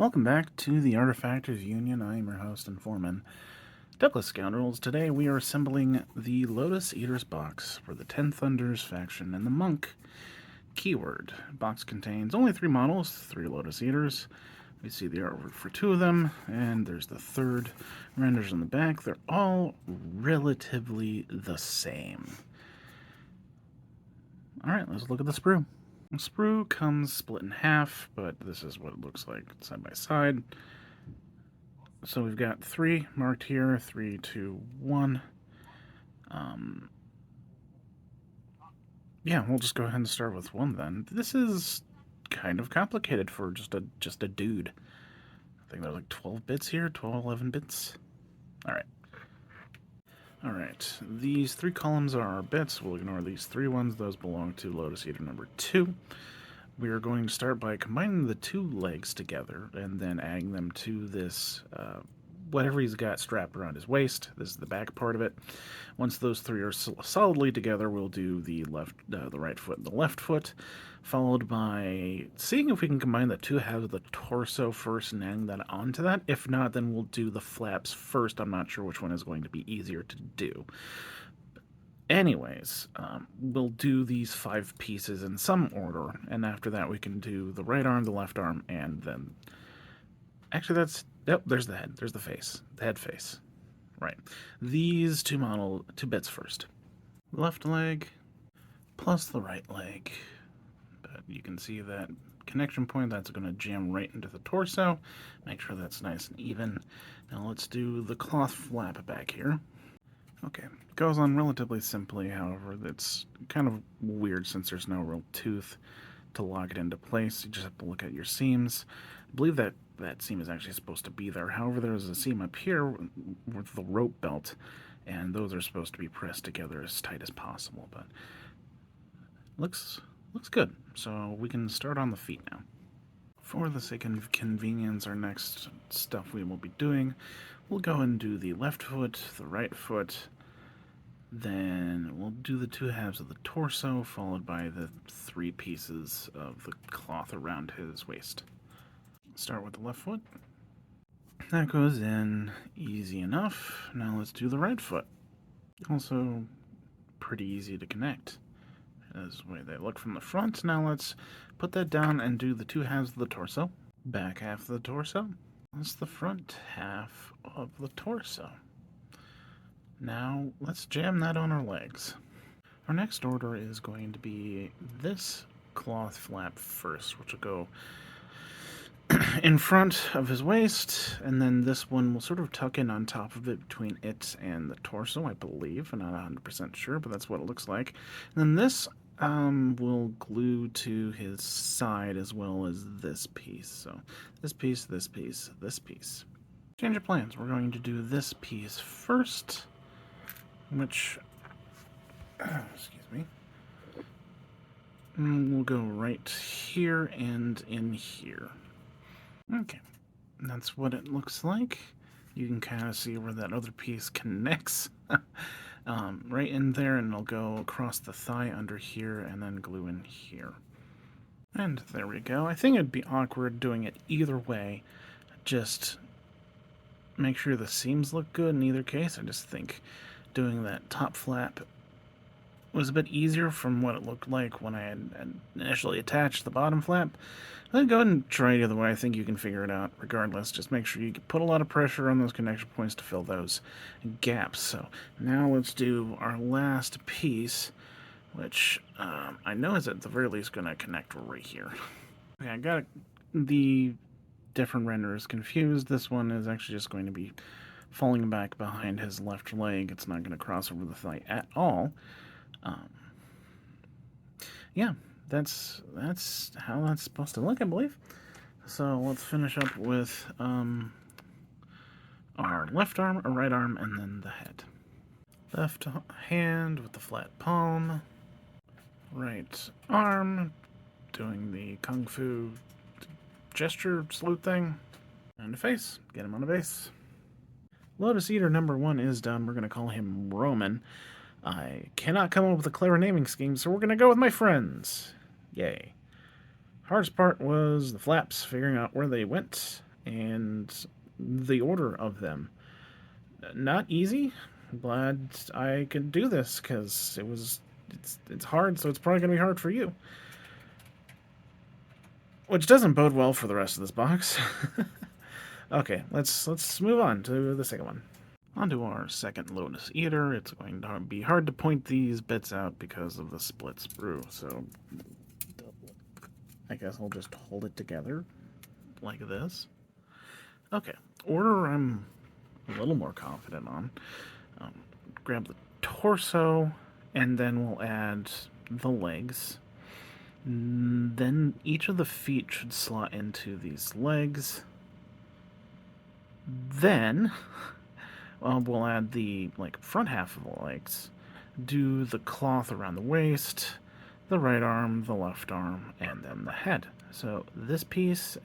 Welcome back to the Artefactors Union. I am your host and foreman, Douglas Scoundrels. Today we are assembling the Lotus Eaters box for the Ten Thunders faction and the Monk keyword. Box contains only 3 models, 3 Lotus Eaters. We see the artwork for 2 of them, and there's the third renders on the back. They're all relatively the same. Alright, let's look at the sprue. The sprue comes split in half, but this is what it looks like side by side. So we've got 3 marked here, 3, 2, 1. Yeah, we'll just go ahead and start with 1 then. This is kind of complicated for just a dude. I think there's like 12 bits here, 12, 11 bits. Alright, these 3 columns are our bits. We'll ignore these 3 ones. Those belong to Lotus Eater number 2. We are going to start by combining the 2 legs together and then adding them to this, whatever he's got strapped around his waist. This is the back part of it. Once those 3 are solidly together, we'll do the right foot and the left foot, followed by seeing if we can combine the 2 halves of the torso first and adding that onto that. If not, then we'll do the flaps first. I'm not sure which one is going to be easier to do. Anyways, we'll do these 5 pieces in some order, and after that we can do the right arm, the left arm, and then... Actually, that's... Yep, there's the head. There's the face. The head face. Right. These 2 bits first. Left leg plus the right leg. But you can see that connection point, that's going to jam right into the torso. Make sure that's nice and even. Now let's do the cloth flap back here. Okay, it goes on relatively simply, however, it's kind of weird since there's no real tooth to lock it into place. You just have to look at your seams. I believe that seam is actually supposed to be there. However, there's a seam up here with the rope belt, and those are supposed to be pressed together as tight as possible, but looks good. So we can start on the feet now. For the sake of convenience, our next stuff we will be doing, we'll go and do the left foot, the right foot, then we'll do the 2 halves of the torso, followed by the 3 pieces of the cloth around his waist. Start with the left foot. That goes in easy enough. Now let's do the right foot. Also pretty easy to connect. That's the way they look from the front. Now let's put that down and do the 2 halves of the torso. Back half of the torso. That's the front half of the torso. Now let's jam that on our legs. Our next order is going to be this cloth flap first, which will go in front of his waist, and then this one will sort of tuck in on top of it between it and the torso, I believe. I'm not 100% sure, but that's what it looks like. And then this will glue to his side as well as this piece. So this piece, this piece, this piece. Change of plans. We're going to do this piece first, which, excuse me, we'll go right here and in here. Okay, that's what it looks like. You can kind of see where that other piece connects. Right in there, and it'll go across the thigh under here and then glue in here. And there we go. I think it'd be awkward doing it either way. Just make sure the seams look good in either case. I just think doing that top flap was a bit easier from what it looked like when I had initially attached the bottom flap. I'll go ahead and try it either way. I think you can figure it out regardless. Just make sure you put a lot of pressure on those connection points to fill those gaps. So now let's do our last piece, which I know is at the very least going to connect right here. Okay, I got the different renders confused. This one is actually just going to be falling back behind his left leg. It's not going to cross over the thigh at all. Yeah, that's how that's supposed to look, I believe. So let's finish up with our left arm, our right arm, and then the head. Left hand with the flat palm. Right arm, doing the kung fu gesture salute thing. And a face. Get him on a base. Lotus Eater number 1 is done. We're going to call him Roman. I cannot come up with a clever naming scheme, so we're going to go with my friends. Yay. Hardest part was the flaps, figuring out where they went, and the order of them. Not easy. Glad I could do this because it's hard, so it's probably gonna be hard for you. Which doesn't bode well for the rest of this box. Okay, let's move on to the second one. Onto our second Lotus Eater. It's going to be hard to point these bits out because of the split sprue, so I guess I'll just hold it together like this. Okay, order I'm a little more confident on. Grab the torso, and then we'll add the legs. Then each of the feet should slot into these legs. Then we'll add the front half of the legs, do the cloth around the waist, the right arm, the left arm, and then the head. So this piece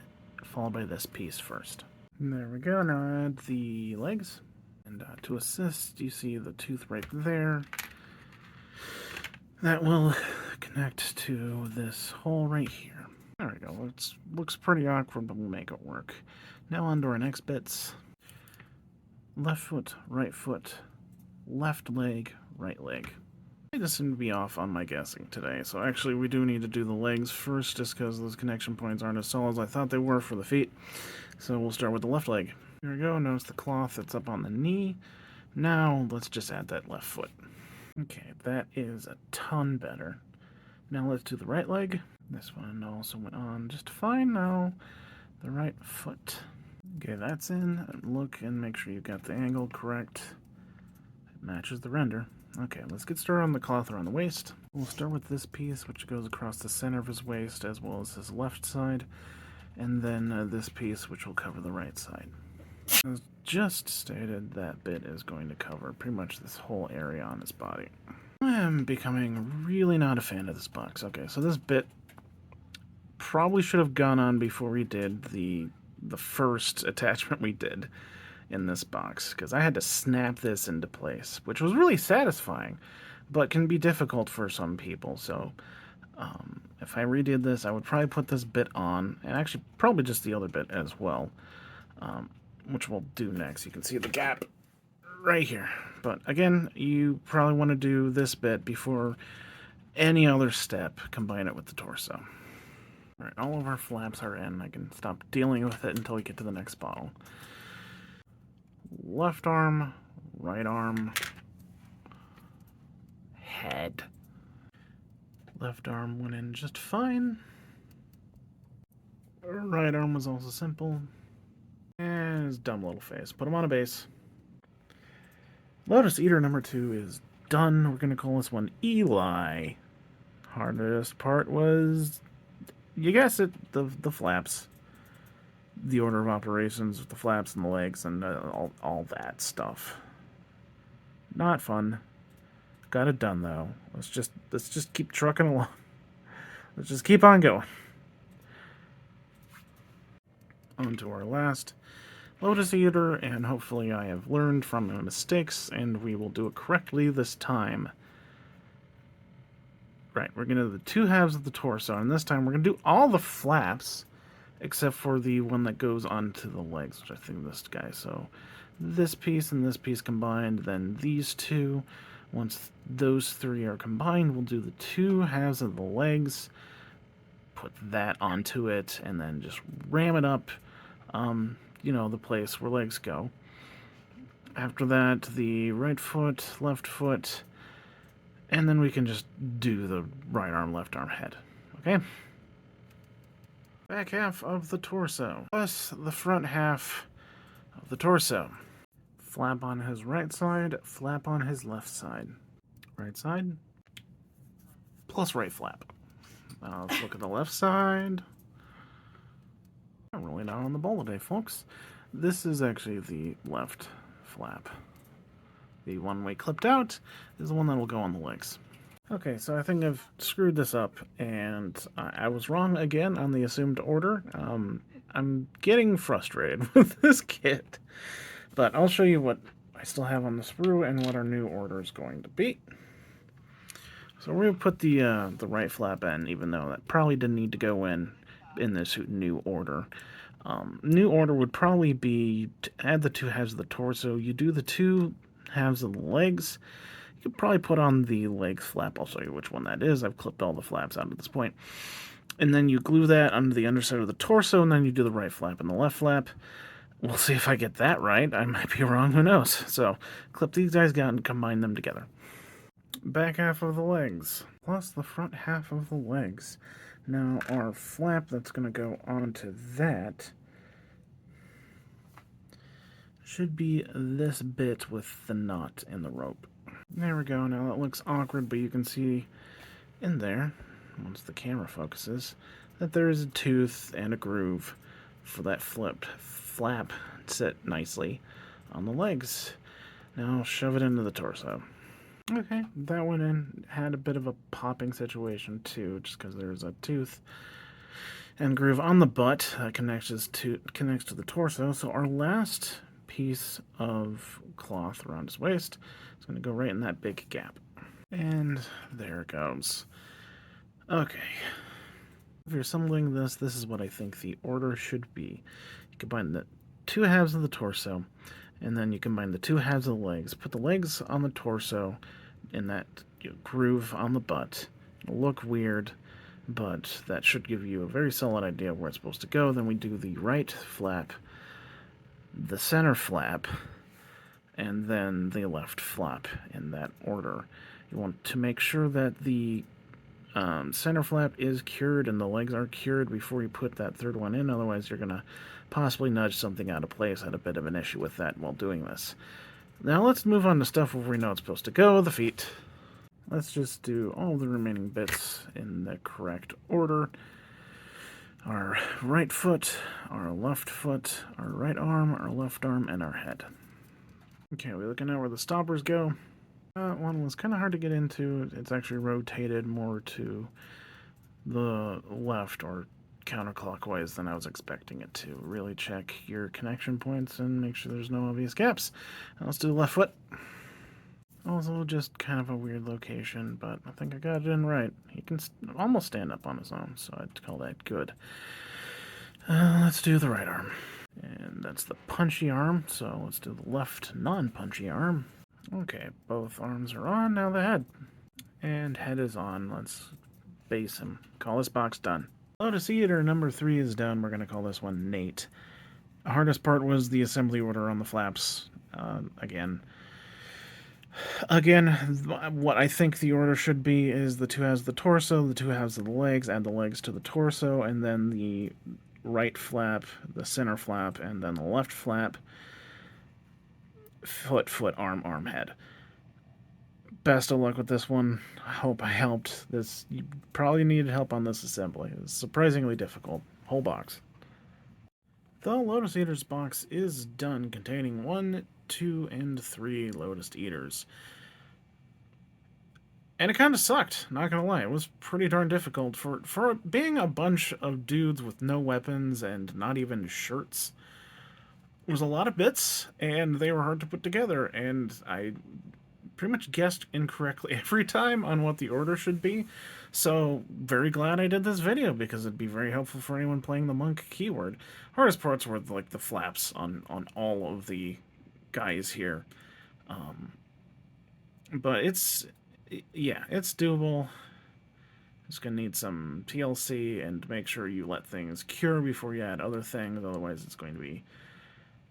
followed by this piece first. And there we go. Now add the legs. And to assist, you see the tooth right there. That will connect to this hole right here. There we go. It looks pretty awkward, but we'll make it work. Now on to our next bits. Left foot, left leg, right leg. I just seem to be off on my guessing today, so actually we do need to do the legs first just because those connection points aren't as solid as I thought they were for the feet. So we'll start with the left leg. Here we go. Notice the cloth that's up on the knee. Now let's just add that left foot. Okay, that is a ton better. Now let's do the right leg. This one also went on just fine. Now the right foot. Okay, that's in. Look and make sure you got the angle correct. It matches the render. Okay, let's get started on the cloth around the waist. We'll start with this piece, which goes across the center of his waist as well as his left side, and then this piece, which will cover the right side. As just stated, that bit is going to cover pretty much this whole area on his body. I am becoming really not a fan of this box. Okay, so this bit probably should have gone on before we did the first attachment we did in this box, because I had to snap this into place, which was really satisfying, but can be difficult for some people. So if I redid this, I would probably put this bit on, and actually probably just the other bit as well, which we'll do next. You can see the gap right here. But again, you probably want to do this bit before any other step. Combine it with the torso. Alright, all of our flaps are in. I can stop dealing with it until we get to the next bottle. Left arm, right arm, head. Left arm went in just fine. Right arm was also simple. And his dumb little face. Put him on a base. Lotus Eater number 2 is done. We're going to call this one Eli. Hardest part was, you guessed it, the flaps. The order of operations with the flaps and the legs and all that stuff. Not fun. Got it done though. Let's just keep trucking along. Let's just keep on going. On to our last Lotus Eater, and hopefully I have learned from my mistakes and we will do it correctly this time. Right, we're going to do the two halves of the torso, and this time we're going to do all the flaps except for the one that goes onto the legs, which I think this guy. So this piece and this piece combined, then these two. Once those three are combined, we'll do the two halves of the legs, put that onto it, and then just ram it up, you know, the place where legs go. After that, the right foot, left foot, and then we can just do the right arm, left arm, head. Okay? Back half of the torso, plus the front half of the torso. Flap on his right side, flap on his left side. Right side, plus right flap. Let's look at the left side. I'm really not on the ball today, folks. This is actually the left flap. The one we clipped out is the one that will go on the legs. Okay, so I think I've screwed this up, and I was wrong again on the assumed order. I'm getting frustrated with this kit, but I'll show you what I still have on the sprue and what our new order is going to be. So we're going to put the right flap in, even though that probably didn't need to go in this new order. New order would probably be to add the 2 halves of the torso. You do the 2 halves of the legs. You could probably put on the leg flap. I'll show you which one that is. I've clipped all the flaps out at this point. And then you glue that under the underside of the torso, and then you do the right flap and the left flap. We'll see if I get that right. I might be wrong, who knows. So, clip these guys down and combine them together. Back half of the legs, plus the front half of the legs. Now, our flap that's going to go onto that should be this bit with the knot in the rope. There we go. Now, that looks awkward, but you can see in there, once the camera focuses, that there is a tooth and a groove for that flipped flap sit nicely on the legs. Now shove it into the torso. Okay, that went in. Had a bit of a popping situation too, just because there's a tooth and groove on the butt that connects to the torso. So our last piece of cloth around his waist is going to go right in that big gap. And there it goes. Okay. If you're assembling this is what I think the order should be. You combine the 2 halves of the torso, and then you combine the 2 halves of the legs. Put the legs on the torso in that groove on the butt. It'll look weird, but that should give you a very solid idea of where it's supposed to go. Then we do the right flap, the center flap, and then the left flap in that order. You want to make sure that the center flap is cured and the legs are cured before you put that third one in, otherwise you're going to possibly nudge something out of place. I had a bit of an issue with that while doing this. Now let's move on to stuff where we know it's supposed to go, the feet. Let's just do all the remaining bits in the correct order. Our right foot, our left foot, our right arm, our left arm, and our head. Okay, we're looking at where the stoppers go. One was kind of hard to get into. It's actually rotated more to the left or counterclockwise than I was expecting it to. Really check your connection points and make sure there's no obvious gaps. Now let's do the left foot. Also just kind of a weird location, but I think I got it in right. He can almost stand up on his own, so I'd call that good. Let's do the right arm. And that's the punchy arm, so let's do the left non-punchy arm. Okay, both arms are on, now the head. And head is on, let's base him. Call this box done. Lotus Eater number 3 is done, we're going to call this one Nate. The hardest part was the assembly order on the flaps. Again, what I think the order should be is the 2 halves of the torso, the 2 halves of the legs, add the legs to the torso, and then the right flap, the center flap, and then the left flap. Foot, arm, head. Best of luck with this one. I hope I helped. You probably needed help on this assembly. It's surprisingly difficult. Whole box. The Lotus Eaters box is done, containing 1, 2, and 3 Lotus Eaters. And it kind of sucked, not gonna lie. It was pretty darn difficult for being a bunch of dudes with no weapons and not even shirts. It was a lot of bits, and they were hard to put together, and I pretty much guessed incorrectly every time on what the order should be. So, very glad I did this video, because it'd be very helpful for anyone playing the monk keyword. Hardest parts were like the flaps on all of the guys here. But it's doable. Just gonna need some TLC and make sure you let things cure before you add other things, otherwise it's going to be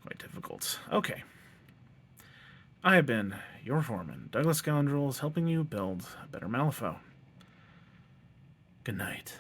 quite difficult. Okay. I have been your foreman, Douglas Scoundrels, helping you build a better Malifaux. Good night.